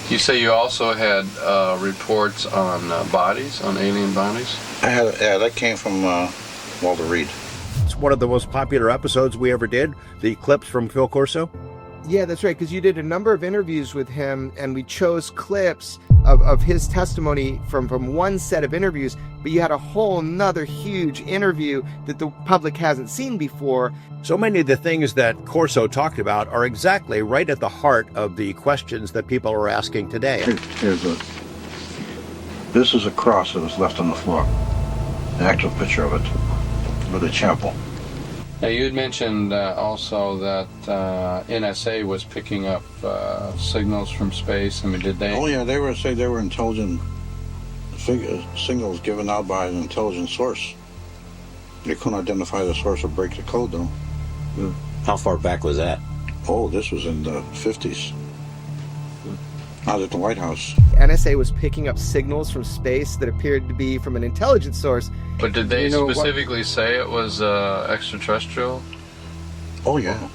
You say you also had reports on bodies, on alien bodies? That came from Walter Reed. It's one of the most popular episodes we ever did, the clips from Phil Corso. Yeah, that's right, because you did a number of interviews with him, and we chose clips of his testimony from one set of interviews, but you had a whole nother huge interview that the public hasn't seen before. So many of the things that Corso talked about are exactly right at the heart of the questions that people are asking today. This is a cross that was left on the floor. An actual picture of it with a chapel. Now, you had mentioned also that NSA was picking up signals from space. I mean, did they? Oh yeah, they were intelligent signals given out by an intelligent source. They couldn't identify the source or break the code, though. How far back was that? Oh, this was in the 50s. Out at the White House. NSA was picking up signals from space that appeared to be from an intelligence source. But did they specifically say it was extraterrestrial? Oh, yeah.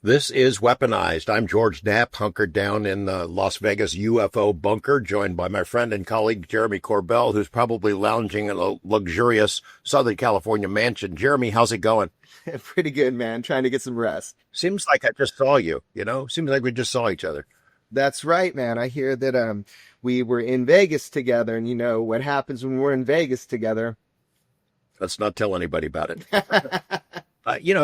This is Weaponized. I'm George Knapp, hunkered down in the Las Vegas UFO bunker, joined by my friend and colleague Jeremy Corbell, who's probably lounging in a luxurious Southern California mansion. Jeremy, how's it going? Pretty good, man. Trying to get some rest. Seems like I just saw you, Seems like we just saw each other. That's right, man. I hear that we were in Vegas together, and you know what happens when we're in Vegas together. Let's not tell anybody about it.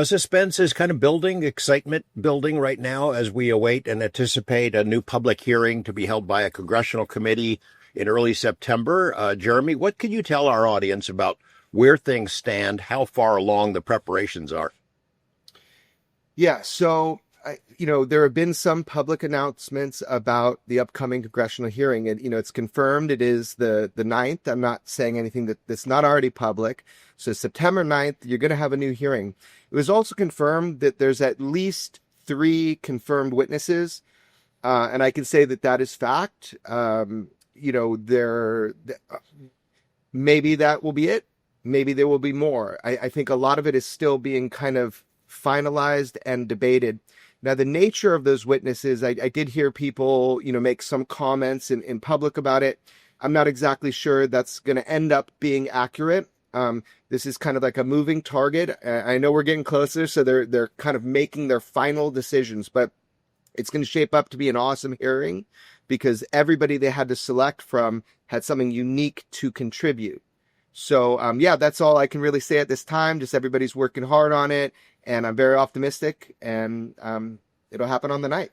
Suspense is kind of building, excitement building right now as we await and anticipate a new public hearing to be held by a congressional committee in early September. Jeremy, what can you tell our audience about where things stand, how far along the preparations are? Yeah, so, there have been some public announcements about the upcoming congressional hearing. And, it's confirmed it is the 9th. I'm not saying anything that's not already public. So September 9th, you're going to have a new hearing. It was also confirmed that there's at least 3 confirmed witnesses. And I can say that is fact. Maybe that will be it. Maybe there will be more. I think a lot of it is still being kind of finalized and debated. Now, the nature of those witnesses, I did hear people, make some comments in public about it. I'm not exactly sure that's going to end up being accurate. This is kind of like a moving target. I know we're getting closer, so they're kind of making their final decisions, but it's going to shape up to be an awesome hearing because everybody they had to select from had something unique to contribute. So, that's all I can really say at this time. Just everybody's working hard on it, and I'm very optimistic, and it'll happen on the 9th.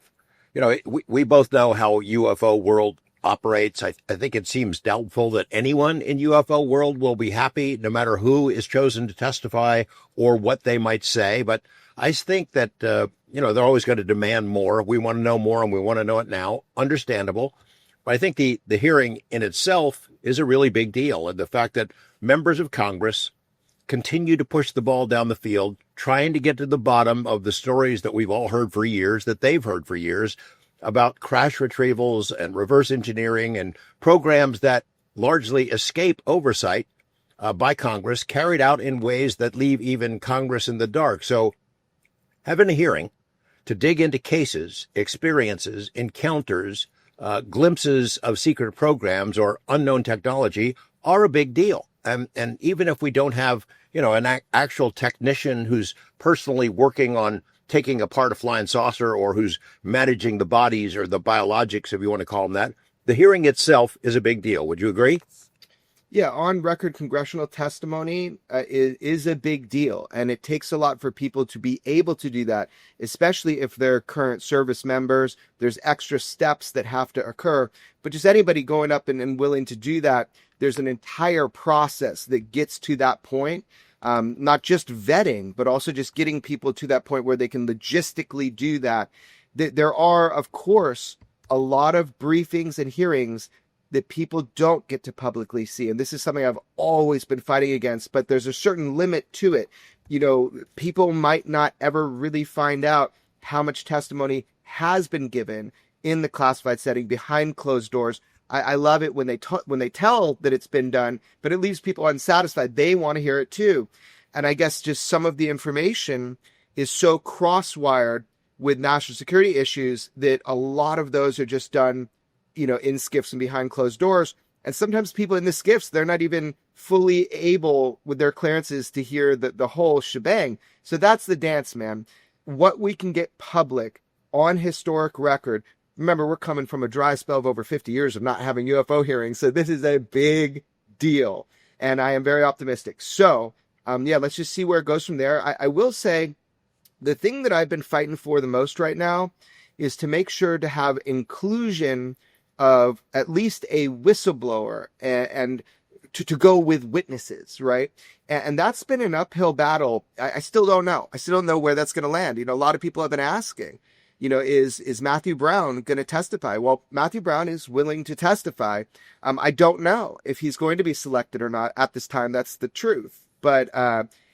We both know how UFO world operates. I think it seems doubtful that anyone in UFO world will be happy, no matter who is chosen to testify or what they might say. But I think that, they're always going to demand more. We want to know more, and we want to know it now. Understandable. But I think the hearing in itself is a really big deal. And the fact that members of Congress continue to push the ball down the field, trying to get to the bottom of the stories that we've all heard for years, that they've heard for years, about crash retrievals and reverse engineering and programs that largely escape oversight by Congress, carried out in ways that leave even Congress in the dark. So having a hearing to dig into cases, experiences, encounters, glimpses of secret programs or unknown technology are a big deal. And even if we don't have, an actual technician who's personally working on taking apart a flying saucer or who's managing the bodies or the biologics, if you want to call them that, the hearing itself is a big deal. Would you agree? Yeah, on record congressional testimony is a big deal, and it takes a lot for people to be able to do that, especially if they're current service members. There's extra steps that have to occur, but just anybody going up and willing to do that, there's an entire process that gets to that point. Not just vetting, but also just getting people to that point where they can logistically do that. There are, of course, a lot of briefings and hearings that people don't get to publicly see. And this is something I've always been fighting against, but there's a certain limit to it. People might not ever really find out how much testimony has been given in the classified setting behind closed doors I love it when they tell that it's been done, but it leaves people unsatisfied. They want to hear it too. And I guess just some of the information is so cross-wired with national security issues that a lot of those are just done, in skiffs and behind closed doors. And sometimes people in the skiffs, they're not even fully able with their clearances to hear the whole shebang. So that's the dance, man. What we can get public on historic record. Remember, we're coming from a dry spell of over 50 years of not having UFO hearings. So this is a big deal. And I am very optimistic. So, let's just see where it goes from there. I will say the thing that I've been fighting for the most right now is to make sure to have inclusion of at least a whistleblower and to go with witnesses, right? And that's been an uphill battle. I still don't know. I still don't know where that's going to land. A lot of people have been asking, is Matthew Brown going to testify? Well, Matthew Brown is willing to testify. I don't know if he's going to be selected or not at this time. That's the truth. But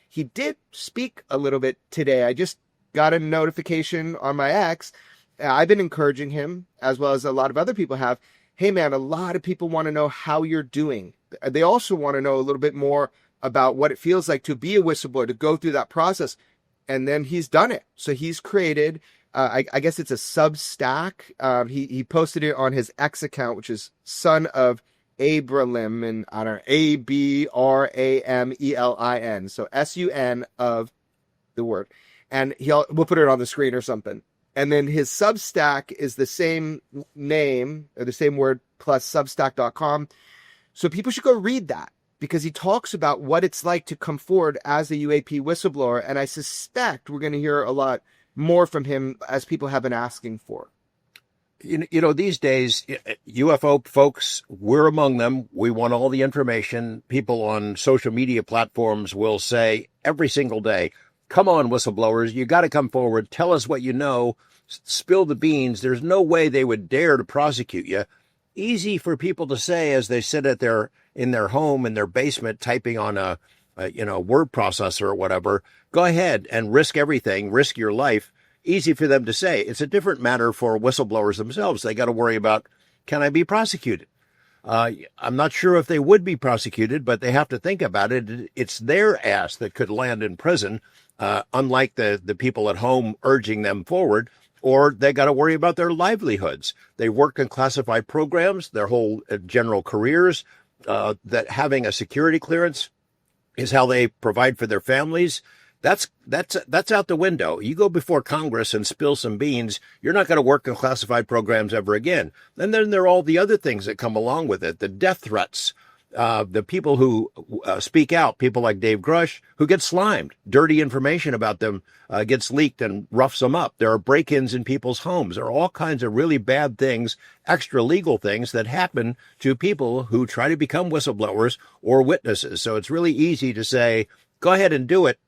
he did speak a little bit today. I just got a notification on my X. I've been encouraging him, as well as a lot of other people have. Hey, man, a lot of people want to know how you're doing. They also want to know a little bit more about what it feels like to be a whistleblower, to go through that process. And then he's done it. So he's created, I guess it's a Substack. He posted it on his X account, which is Son of Abramelin, and I don't know, Abramelin. So SUN of the word. And we'll put it on the screen or something. And then his Substack is the same name, or the same word, plus substack.com. So people should go read that, because he talks about what it's like to come forward as a UAP whistleblower. And I suspect we're going to hear a lot more from him, as people have been asking for. These days, UFO folks, we're among them. We want all the information. People on social media platforms will say every single day, come on, whistleblowers, you got to come forward. Tell us what you know. Spill the beans. There's no way they would dare to prosecute you. Easy for people to say as they sit in their home, in their basement, typing on a word processor or whatever. Go ahead and risk everything. Risk your life. Easy for them to say. It's a different matter for whistleblowers themselves. They got to worry about, can I be prosecuted? I'm not sure if they would be prosecuted, but they have to think about it. It's their ass that could land in prison, unlike the people at home urging them forward, or they got to worry about their livelihoods. They work in classified programs, their whole general careers, that having a security clearance is how they provide for their families. That's out the window. You go before Congress and spill some beans, you're not going to work in classified programs ever again. And then there are all the other things that come along with it, the death threats, the people who speak out, people like Dave Grush, who get slimed. Dirty information about them gets leaked and roughs them up. There are break-ins in people's homes. There are all kinds of really bad things, extra legal things that happen to people who try to become whistleblowers or witnesses. So it's really easy to say, go ahead and do it.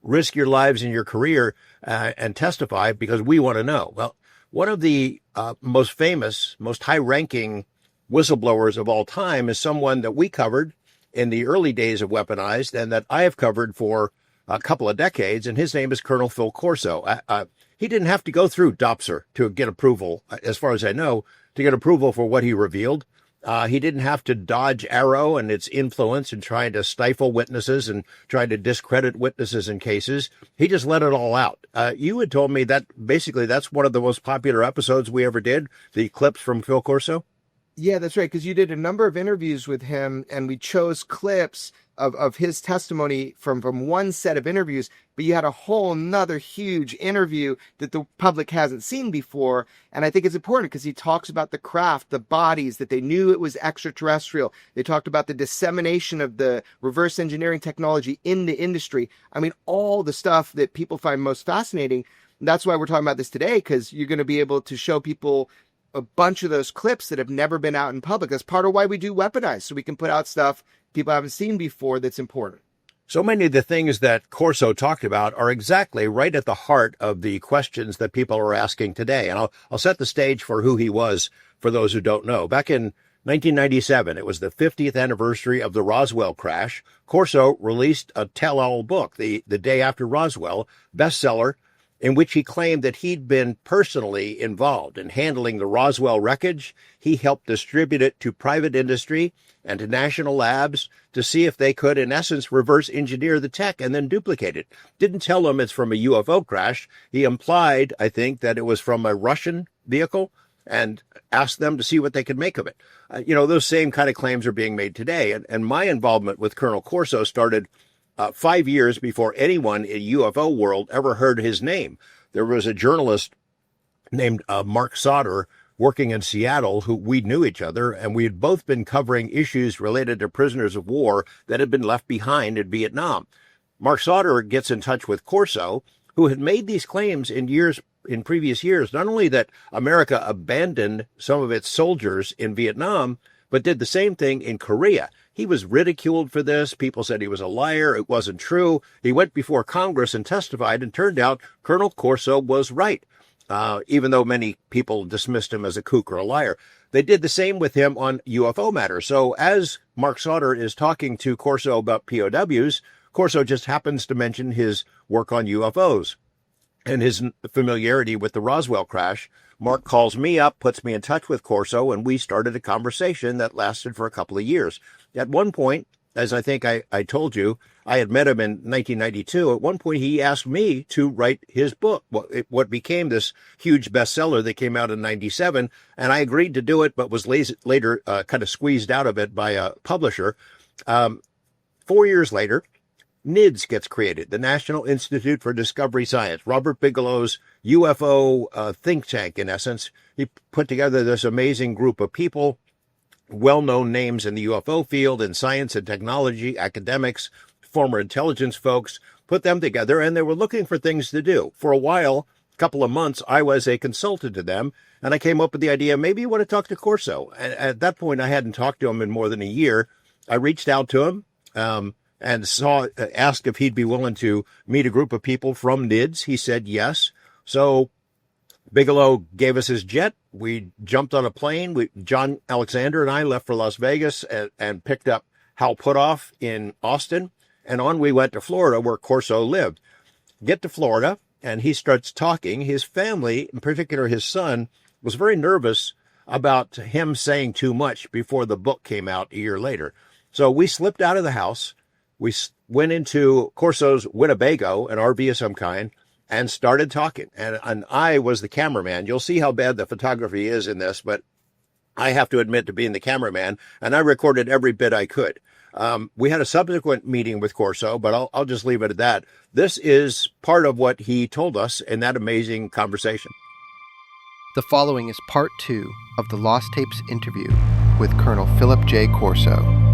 Risk your lives and your career and testify, because we want to know. Well, one of the most famous, most high-ranking whistleblowers of all time is someone that we covered in the early days of Weaponized and that I have covered for a couple of decades, and his name is Colonel Phil Corso. He didn't have to go through DOPSR to get approval, as far as I know, to get approval for what he revealed. He didn't have to dodge Arrow and its influence in trying to stifle witnesses and trying to discredit witnesses in cases. He just let it all out. You had told me that basically that's one of the most popular episodes we ever did, the clips from Phil Corso. Yeah, that's right, because you did a number of interviews with him, and we chose clips of his testimony from one set of interviews, but you had a whole nother huge interview that the public hasn't seen before. And I think it's important because he talks about the craft, the bodies, that they knew it was extraterrestrial. They talked about the dissemination of the reverse engineering technology in the industry. I mean, all the stuff that people find most fascinating. That's why we're talking about this today, because you're going to be able to show people a bunch of those clips that have never been out in public. That's part of why we do Weaponize, so we can put out stuff people haven't seen before that's important. So many of the things that Corso talked about are exactly right at the heart of the questions that people are asking today. And I'll set the stage for who he was for those who don't know. Back in 1997, it was the 50th anniversary of the Roswell crash. Corso released a tell-all book, the day after Roswell, bestseller. in which he claimed that he'd been personally involved in handling the Roswell wreckage. He helped distribute it to private industry and to national labs to see if they could, in essence, reverse engineer the tech and then duplicate it. Didn't tell them it's from a UFO crash. He implied, I think, that it was from a Russian vehicle and asked them to see what they could make of it. Those same kind of claims are being made today. And my involvement with Colonel Corso started 5 years before anyone in UFO world ever heard his name. There was a journalist named Mark Sauter working in Seattle who we knew each other, and we had both been covering issues related to prisoners of war that had been left behind in Vietnam. Mark Sauter gets in touch with Corso, who had made these claims in previous years, not only that America abandoned some of its soldiers in Vietnam, but did the same thing in Korea. He was ridiculed for this. People said he was a liar. It wasn't true. He went before Congress and testified, and turned out Colonel Corso was right, even though many people dismissed him as a kook or a liar. They did the same with him on UFO matters. So as Mark Sauter is talking to Corso about POWs, Corso just happens to mention his work on UFOs and his familiarity with the Roswell crash. Mark calls me up, puts me in touch with Corso, and we started a conversation that lasted for a couple of years. At one point, as I think I told you, I had met him in 1992. At one point, he asked me to write his book, what became this huge bestseller that came out in 97, and I agreed to do it, but was later kind of squeezed out of it by a publisher. 4 years later, NIDS gets created, the National Institute for Discovery Science, Robert Bigelow's UFO think tank, in essence. He put together this amazing group of people, well-known names in the UFO field, in science and technology, academics, former intelligence folks, put them together, and they were looking for things to do. For a while, a couple of months, I was a consultant to them, and I came up with the idea, maybe you want to talk to Corso. And at that point, I hadn't talked to him in more than a year. I reached out to him, and asked if he'd be willing to meet a group of people from NIDS. He said yes. So Bigelow gave us his jet. We jumped on a plane. John Alexander and I left for Las Vegas and picked up Hal Puthoff in Austin. And on we went to Florida, where Corso lived. Get to Florida, and he starts talking. His family, in particular his son, was very nervous about him saying too much before the book came out a year later. So we slipped out of the house. We went into Corso's Winnebago, an RV of some kind, and started talking. And I was the cameraman. You'll see how bad the photography is in this, but I have to admit to being the cameraman, and I recorded every bit I could. We had a subsequent meeting with Corso, but I'll just leave it at that. This is part of what he told us in that amazing conversation. The following is part 2 of the Lost Tapes interview with Colonel Philip J. Corso.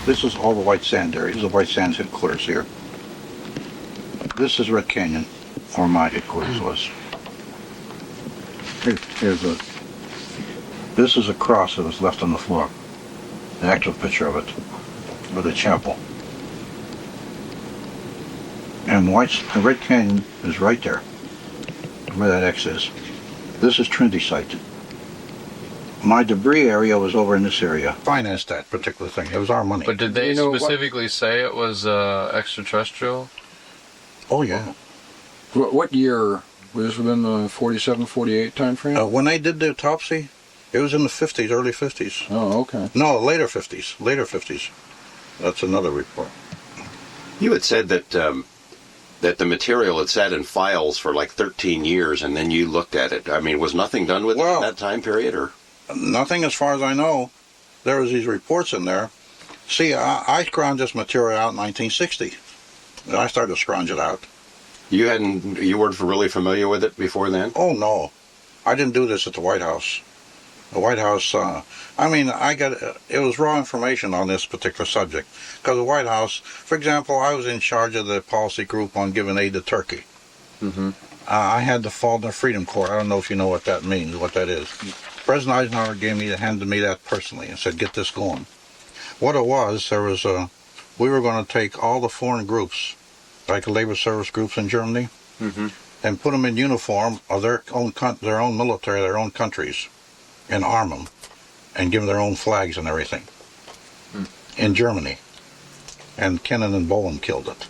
This is all the white sand areas. The white sand's headquarters here. This is Red Canyon, where my headquarters was. This is a cross that was left on the floor. An actual picture of it, with a chapel. And Red Canyon is right there, where that X is. This is Trinity Site. My debris area was over in this area. Financed that particular thing. It was our money. But did they specifically say it was extraterrestrial? Oh, yeah. What year? Was this within the 47, 48 time frame? When they did the autopsy, it was in the 50s, early 50s. Oh, okay. No, later 50s. Later 50s. That's another report. You had said that that the material had sat in files for like 13 years, and then you looked at it. I mean, was nothing done with it in that time period, or? Nothing as far as I know. There was these reports in there. See, I scrounged this material out in 1960. I started to scrounge it out. You weren't really familiar with it before then? Oh, no. I didn't do this at the White House. The White House, it was raw information on this particular subject. Because the White House, for example, I was in charge of the policy group on giving aid to Turkey. Mm-hmm. I had the Faulkner Freedom Corps. I don't know if you know what that means, what that is. President Eisenhower handed me that personally and said, get this going. What it was, we were going to take all the foreign groups, like labor service groups in Germany, mm-hmm. and put them in uniform of their own military, their own countries, and arm them, and give them their own flags and everything, in Germany. And Kennan and Bowen killed it.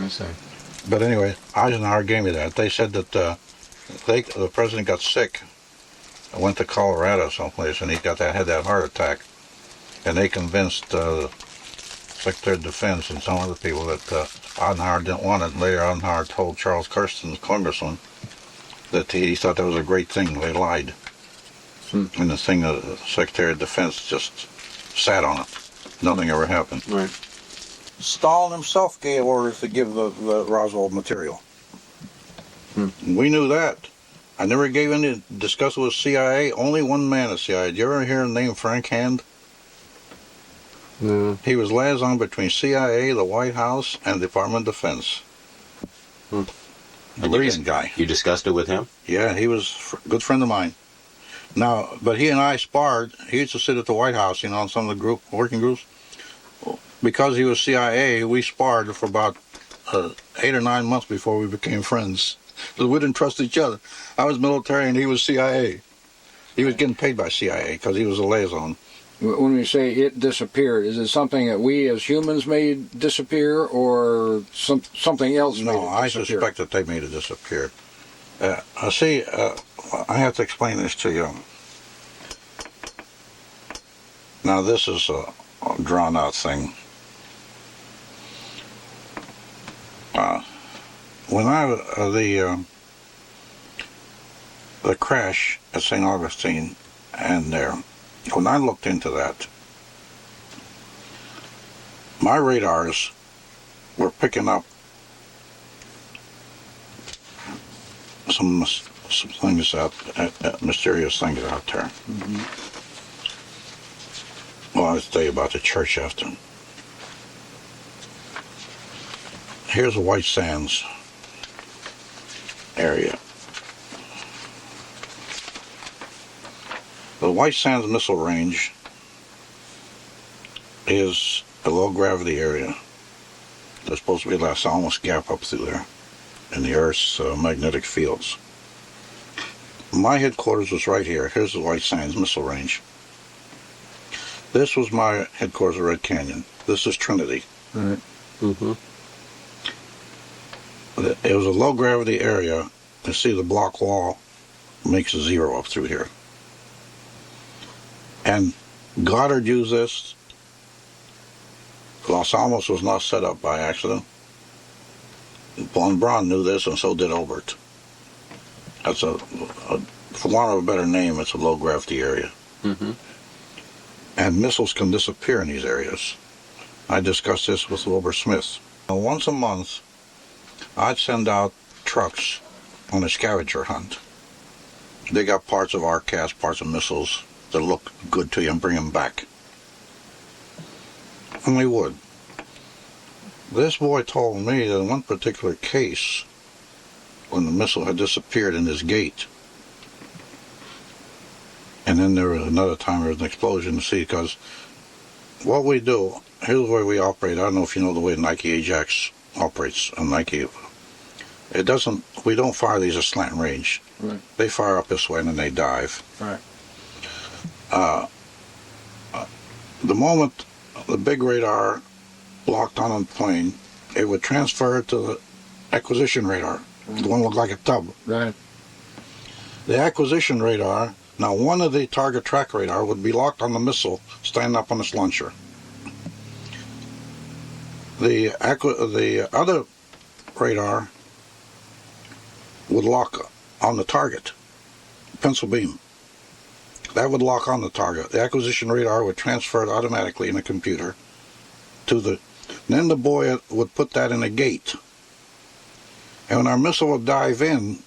I see. But anyway, Eisenhower gave me that. They said that the president got sick. I went to Colorado someplace, and had that heart attack. And they convinced Secretary of Defense and some other people that Eisenhower didn't want it. And later, Eisenhower told Charles Kirsten, the congressman, that he thought that was a great thing. They lied. And the thing, the Secretary of Defense just sat on it. Nothing ever happened. Right. Stalin himself gave orders to give the Roswell material. We knew that. I never gave any discuss with CIA. Only one man at CIA. Did you ever hear the name Frank Hand? No. He was liaison between CIA, the White House, and Department of Defense. A brilliant guy. You discussed it with him? Yeah, he was a good friend of mine. Now, but he and I sparred. He used to sit at the White House, on some of the working groups. Because he was CIA, we sparred for about 8 or 9 months before we became friends. Because we didn't trust each other. I was military and he was CIA. He was getting paid by CIA because he was a liaison. When we say it disappeared, is it something that we as humans made disappear, or something else made it disappear? No, I suspect that they made it disappear. See, I have to explain this to you. Now, this is a drawn-out thing. When the crash at St. Augustine and there, when I looked into that, my radars were picking up some things mysterious things out there. Well, I'll tell you about the church after. Here's the White Sands area. The White Sands Missile Range is a low-gravity area. There's supposed to be a almost gap up through there in the Earth's magnetic fields. My headquarters was right here. Here's the White Sands Missile Range. This was my headquarters at Red Canyon. This is Trinity. Right. It was a low-gravity area. You see the block wall makes a zero up through here. And Goddard used this. Los Alamos was not set up by accident. Von Braun knew this, and so did Obert. That's for want of a better name, it's a low-gravity area. And missiles can disappear in these areas. I discussed this with Wilbur Smith. Once a month, I'd send out trucks on a scavenger hunt. They got parts of RCAS, parts of missiles that look good to you, and bring them back. And they would. This boy told me that in one particular case, when the missile had disappeared in this gate, and then there was another time there was an explosion to see, because what we do, here's the way we operate. I don't know if you know the way Nike Ajax operates on Nike. We don't fire these at slant range. Right. They fire up this way and then they dive. Right. The moment the big radar locked on a plane, it would transfer to the acquisition radar. The one looked like a tub. Right. The acquisition radar, now one of the target track radar would be locked on the missile standing up on its launcher. The other radar would lock on the target, pencil beam. That would lock on the target. The acquisition radar would transfer it automatically in a computer to the. Then the boy would put that in a gate. And when our missile would dive in,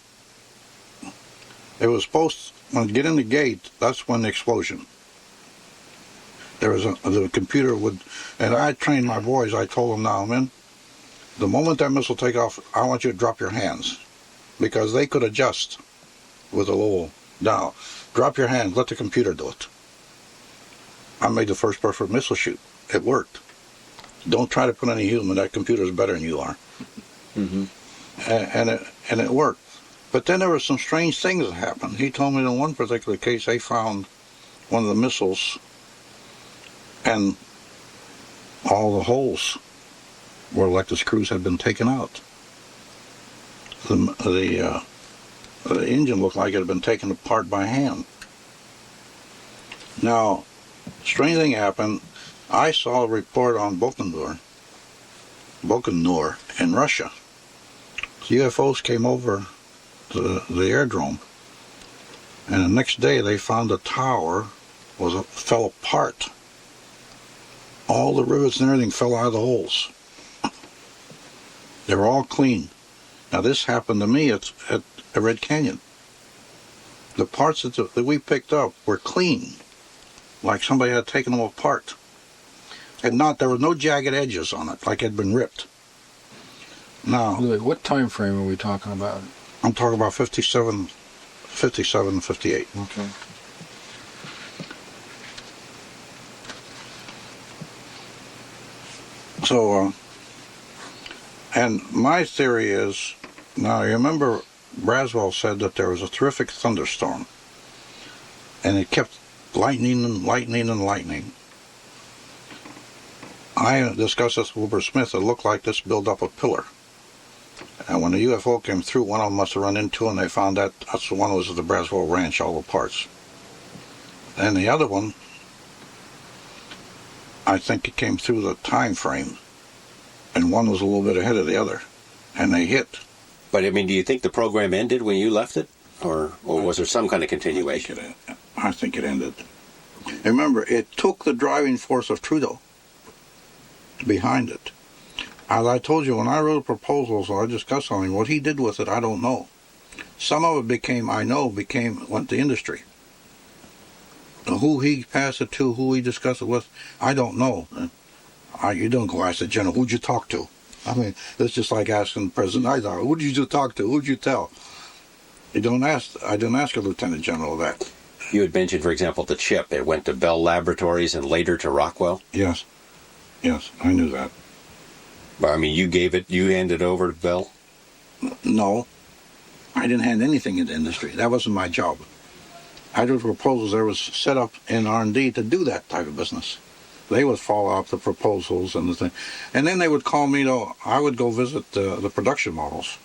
it was supposed, when it get in the gate, that's when the explosion. The computer would, and I trained my boys, I told them now, man, the moment that missile take off, I want you to drop your hands. Because they could adjust with a little dial. Drop your hands, let the computer do it. I made the first perfect missile shoot. It worked. Don't try to put any human, that computer is better than you are. And it worked. But then there were some strange things that happened. He told me in one particular case they found one of the missiles and all the holes where like the screws had been taken out. The engine looked like it had been taken apart by hand. Now, strange thing happened. I saw a report on Bokanur in Russia. UFOs came over the aerodrome, and the next day they found the tower fell apart. All the rivets and everything fell out of the holes. They were all clean. Now this happened to me at Red Canyon. The parts that we picked up were clean, like somebody had taken them apart. And there were no jagged edges on it, like it had been ripped. Now, what time frame are we talking about? I'm talking about 57, 58. Okay. So, and my theory is, now you remember Roswell said that there was a terrific thunderstorm, and it kept lightning and lightning and lightning. I discussed this with Wilbur Smith. It looked like this built up a pillar. And when the UFO came through, one of them must have run into it, and they found that's the one that was at the Roswell Ranch, all the parts. And the other one, I think it came through the time frame, and one was a little bit ahead of the other, and they hit. But, I mean, do you think the program ended when you left it? Or was there some kind of continuation? I think it ended. Remember, it took the driving force of Trudeau behind it. As I told you, when I wrote proposals or I discussed something, what he did with it, I don't know. Some of it went to industry. Who he passed it to, who he discussed it with, I don't know. You don't go ask the general, who'd you talk to? I mean, that's just like asking President Eisenhower, who did you talk to? Who'd you tell? I didn't ask a lieutenant general that. You had mentioned, for example, the chip. It went to Bell Laboratories and later to Rockwell? Yes, I knew that. I mean, you handed over to Bell? No, I didn't hand anything into industry. That wasn't my job. I did proposals. There was set up in R&D to do that type of business. They would follow up the proposals and the thing. And then they would call me, I would go visit the production models.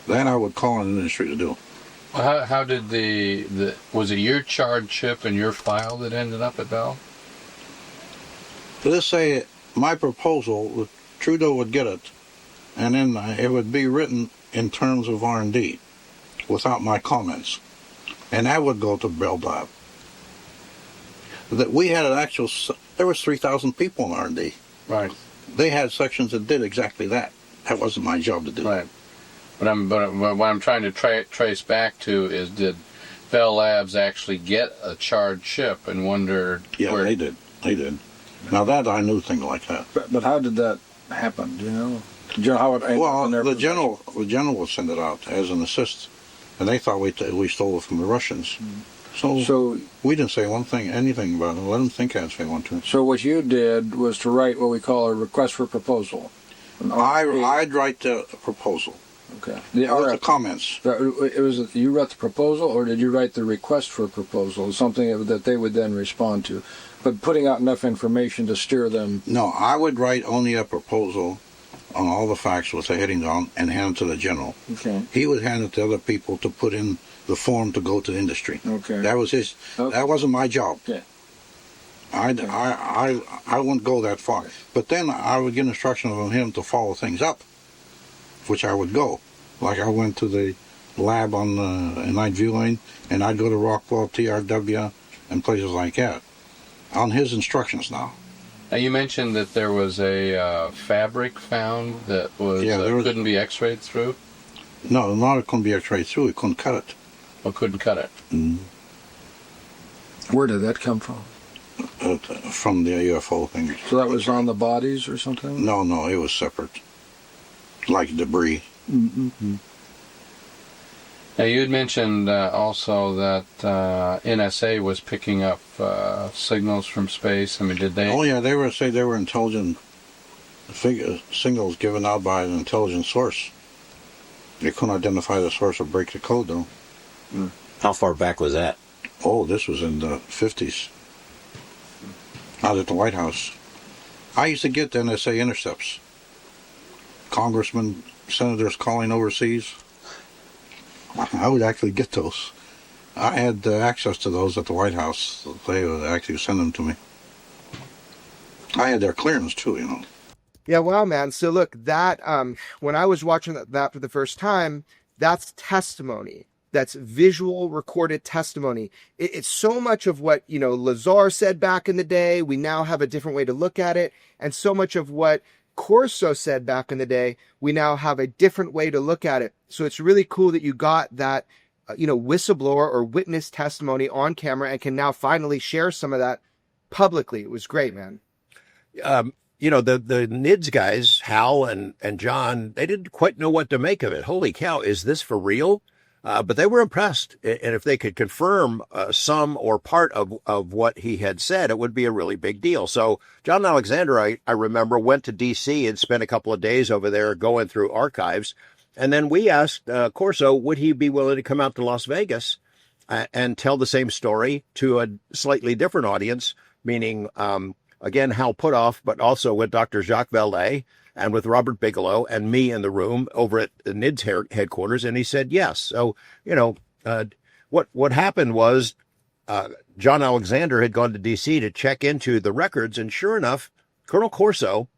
Then I would call in industry to do. Well, how did was it your charred chip and your file that ended up at Bell? Let's say my proposal, Trudeau would get it, and then it would be written in terms of R&D without my comments. And that would go to Bell Lab. That we had there was 3,000 people in R&D. Right. They had sections that did exactly that. That wasn't my job to do. Right. But what I'm trying to trace back to is, did Bell Labs actually get a charred chip and wondered? Yeah, they did. They did. Now that I knew things like that. But how did that happen? Do you know? How it ended up in their general would send it out as an assist, and they thought we stole it from the Russians. So we didn't say anything about it. Let them think I'd say one to it. So what you did was to write what we call a request for proposal. I'd write the proposal. Okay. The comments. You wrote the proposal, or did you write the request for proposal, something that they would then respond to, but putting out enough information to steer them? No, I would write only a proposal on all the facts with the heading down and hand it to the general. Okay. He would hand it to other people to put in the form to go to industry. Okay. That was his. Okay. That wasn't my job. Okay. I wouldn't go that far. But then I would get instructions on him to follow things up, which I would go. Like I went to the lab on night viewing, and I'd go to Rockwell, TRW, and places like that, on his instructions now. Now you mentioned that there was a fabric found that couldn't be x-rayed through? No, not it couldn't be x-rayed through, it couldn't cut it. Oh, couldn't cut it? Mm. Where did that come from? From the UFO thing. So that was on the bodies or something? No, it was separate. Like debris. Mm-hmm. Now you had mentioned also that NSA was picking up signals from space. I mean, did they? Oh yeah, they were intelligent signals given out by an intelligent source. They couldn't identify the source or break the code though. Mm. How far back was that? Oh, this was in the 50s. I was at the White House. I used to get the NSA intercepts. congressmen, senators calling overseas. I would actually get those. I had access to those at the White House. They would actually send them to me. I had their clearance too, you know. Yeah, wow, man. So look, that when I was watching that for the first time, that's testimony. That's visual recorded testimony. It's so much of what, Lazar said back in the day. We now have a different way to look at it. And so much of what Corso said back in the day, we now have a different way to look at it. So it's really cool that you got that, whistleblower or witness testimony on camera and can now finally share some of that publicly. It was great, man. The NIDS guys, Hal and John, they didn't quite know what to make of it. Holy cow, is this for real? But they were impressed. And if they could confirm some or part of what he had said, it would be a really big deal. So John Alexander, I remember, went to D.C. and spent a couple of days over there going through archives. And then we asked Corso, would he be willing to come out to Las Vegas and tell the same story to a slightly different audience, meaning, again, Hal Puthoff, but also with Dr. Jacques Vallée and with Robert Bigelow and me in the room over at the NIDS headquarters. And he said yes. So, what happened was John Alexander had gone to D.C. to check into the records. And sure enough, Colonel Corso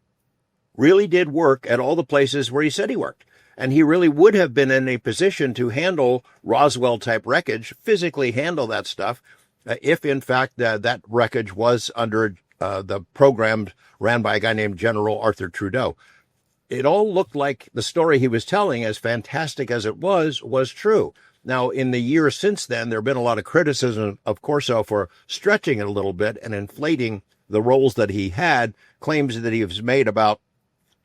really did work at all the places where he said he worked. And he really would have been in a position to handle Roswell-type wreckage, physically handle that stuff, if, in fact, that wreckage was under the program ran by a guy named General Arthur Trudeau. It all looked like the story he was telling, as fantastic as it was true. Now, in the years since then, there have been a lot of criticism of Corso for stretching it a little bit and inflating the roles that he had, claims that he has made about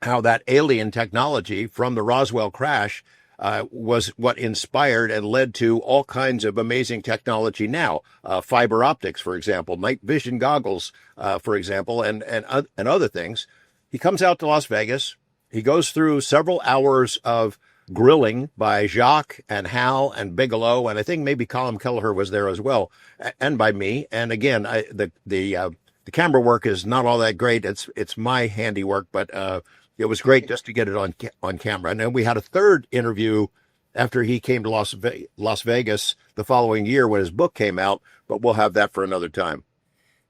how that alien technology from the Roswell crash was what inspired and led to all kinds of amazing technology now. Fiber optics, for example, night vision goggles, for example, and other things. He comes out to Las Vegas. He goes through several hours of grilling by Jacques and Hal and Bigelow, and I think maybe Colin Kelleher was there as well, and by me. And again, the camera work is not all that great. It's my handiwork, but it was great just to get it on camera. And then we had a third interview after he came to Las Vegas the following year when his book came out, but we'll have that for another time.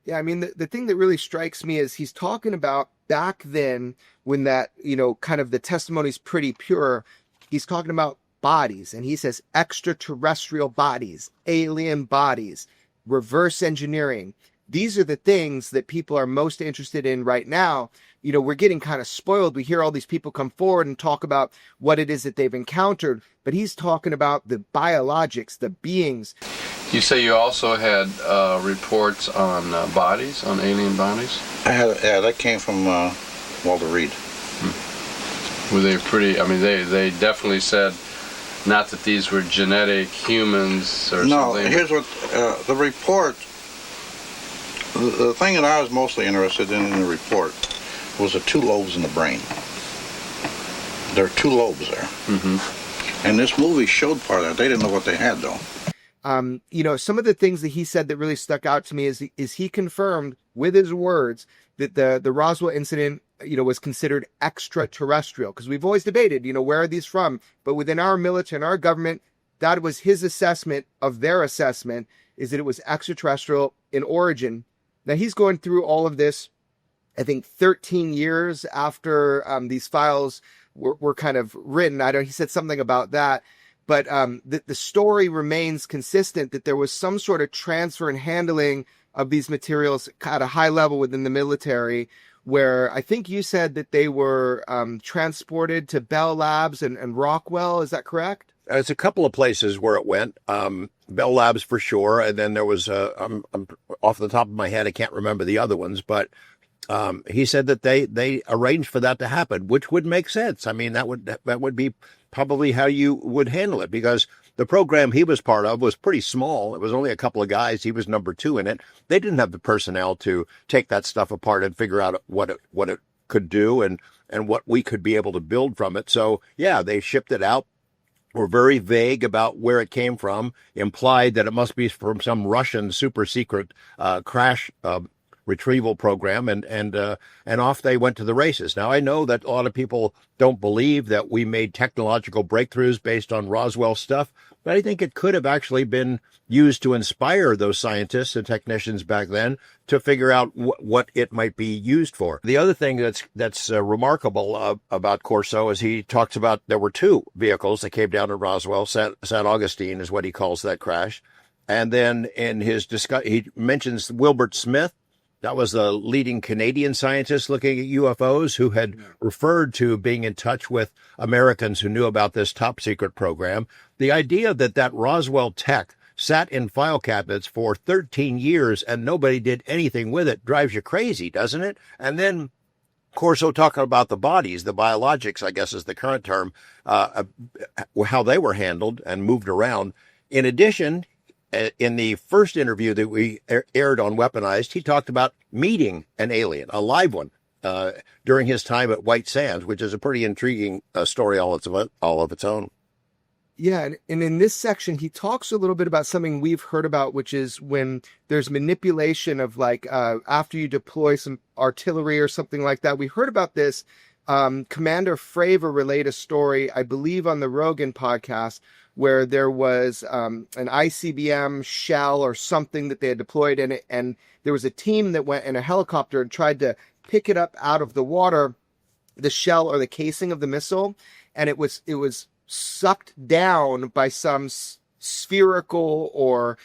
Yeah, I mean, the thing that really strikes me is he's talking about back then when that, kind of the testimony's pretty pure. He's talking about bodies, and he says extraterrestrial bodies, alien bodies, reverse engineering. These are the things that people are most interested in right now. We're getting kind of spoiled. We hear all these people come forward and talk about what it is that they've encountered, but he's talking about the biologics, the beings. You say you also had reports on bodies, on alien bodies? That came from Walter Reed. Were they pretty, they definitely said not that these were genetic humans or something. No, here's what, the report, the thing that I was mostly interested in the report was the two lobes in the brain. There are two lobes there. Mm-hmm. And this movie showed part of that. They didn't know what they had, though. Some of the things that he said that really stuck out to me is he confirmed with his words that the Roswell incident, was considered extraterrestrial, because we've always debated, where are these from? But within our military and our government, that was his assessment of their assessment, is that it was extraterrestrial in origin. Now he's going through all of this, I think 13 years after these files were kind of written. He said something about that. But the story remains consistent that there was some sort of transfer and handling of these materials at a high level within the military, where I think you said that they were transported to Bell Labs and Rockwell. Is that correct? It's a couple of places where it went. Bell Labs for sure. And then there was, I'm off the top of my head, I can't remember the other ones, but he said that they arranged for that to happen, which would make sense. I mean, that would be probably how you would handle it, because the program he was part of was pretty small. It was only a couple of guys. He was number 2 in it. They didn't have the personnel to take that stuff apart and figure out what it could do and what we could be able to build from it. So yeah, they shipped it out. Were very vague about where it came from, implied that it must be from some Russian super secret crash retrieval program, and off they went to the races. Now, I know that a lot of people don't believe that we made technological breakthroughs based on Roswell stuff, but I think it could have actually been used to inspire those scientists and technicians back then to figure out what it might be used for. The other thing that's remarkable about Corso is he talks about there were two vehicles that came down to Roswell. St. Augustine is what he calls that crash. And then in his he mentions Wilbert Smith. That was the leading Canadian scientist looking at UFOs who had referred to being in touch with Americans who knew about this top secret program. The idea that Roswell tech sat in file cabinets for 13 years and nobody did anything with it drives you crazy, doesn't it? And then Corso talking about the bodies, the biologics, I guess is the current term, how they were handled and moved around. In addition, in the first interview that we aired on Weaponized, he talked about meeting an alien, a live one, during his time at White Sands, which is a pretty intriguing story all of its own. Yeah, and in this section, he talks a little bit about something we've heard about, which is when there's manipulation of after you deploy some artillery or something like that. We heard about this. Commander Fravor relayed a story, I believe, on the Rogan podcast, where there was an ICBM shell or something that they had deployed in it, and there was a team that went in a helicopter and tried to pick it up out of the water, the shell or the casing of the missile, and it was sucked down by some spherical or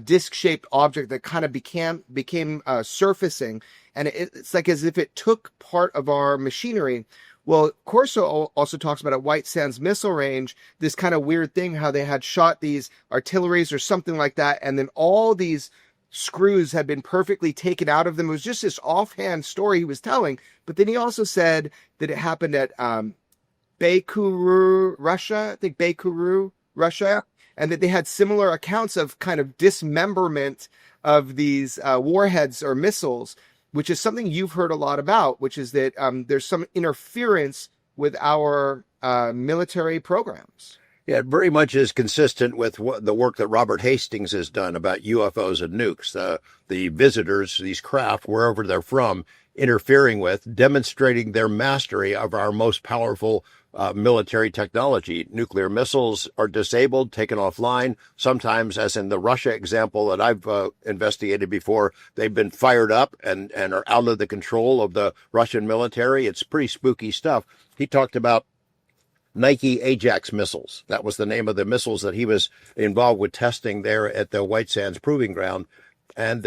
disc-shaped object that kind of became surfacing, and it's like as if it took part of our machinery. Well, Corso also talks about at White Sands Missile Range, this kind of weird thing, how they had shot these artilleries or something like that, and then all these screws had been perfectly taken out of them. It was just this offhand story he was telling, but then he also said that it happened at Baikuru, Russia, I think Baikuru, Russia, and that they had similar accounts of kind of dismemberment of these warheads or missiles, which is something you've heard a lot about, which is that there's some interference with our military programs. Yeah, it very much is consistent with the work that Robert Hastings has done about UFOs and nukes. The visitors, these craft, wherever they're from, interfering with, demonstrating their mastery of our most powerful military technology. Nuclear missiles are disabled, taken offline. Sometimes, as in the Russia example that I've investigated before, they've been fired up and are out of the control of the Russian military. It's pretty spooky stuff. He talked about Nike Ajax missiles. That was the name of the missiles that he was involved with testing there at the White Sands Proving Ground. And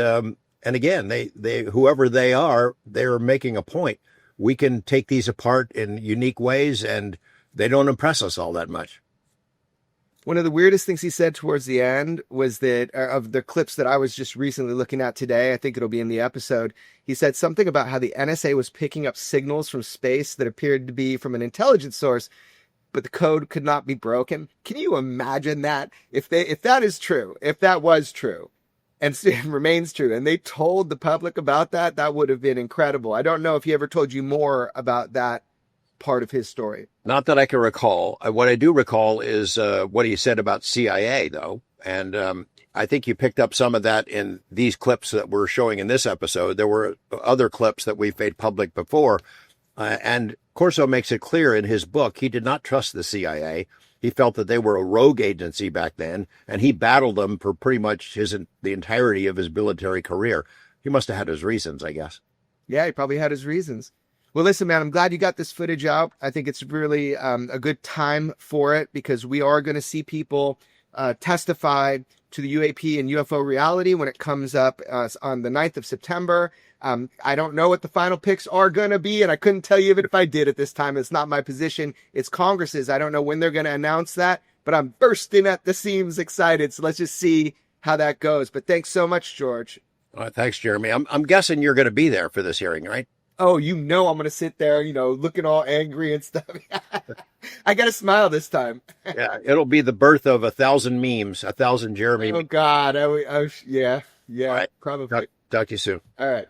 again, they whoever they are, they're making a point. We can take these apart in unique ways, and they don't impress us all that much. One of the weirdest things he said towards the end was that, of the clips that I was just recently looking at today, I think it'll be in the episode, he said something about how the NSA was picking up signals from space that appeared to be from an intelligence source, but the code could not be broken. Can you imagine that? If that is true, if that was true, and remains true, and they told the public about that, that would have been incredible. I don't know if he ever told you more about that part of his story. Not that I can recall. What I do recall is what he said about CIA, though. And I think you picked up some of that in these clips that we're showing in this episode. There were other clips that we've made public before. And Corso makes it clear in his book he did not trust the CIA. He felt that they were a rogue agency back then, and he battled them for pretty much the entirety of his military career. He must have had his reasons, I guess. Yeah, he probably had his reasons. Well, listen, man, I'm glad you got this footage out. I think it's really a good time for it, because we are going to see people testify to the UAP and UFO reality when it comes up on the 9th of September. I don't know what the final picks are going to be, and I couldn't tell you even if I did at this time. It's not my position. It's Congress's. I don't know when they're going to announce that, but I'm bursting at the seams excited. So let's just see how that goes. But thanks so much, George. All right, thanks, Jeremy. I'm guessing you're going to be there for this hearing, right? Oh, I'm going to sit there, looking all angry and stuff. I got to smile this time. Yeah, it'll be the birth of 1,000 memes, 1,000 Jeremy. Oh, God. Yeah, All right. probably. Talk to you soon. All right.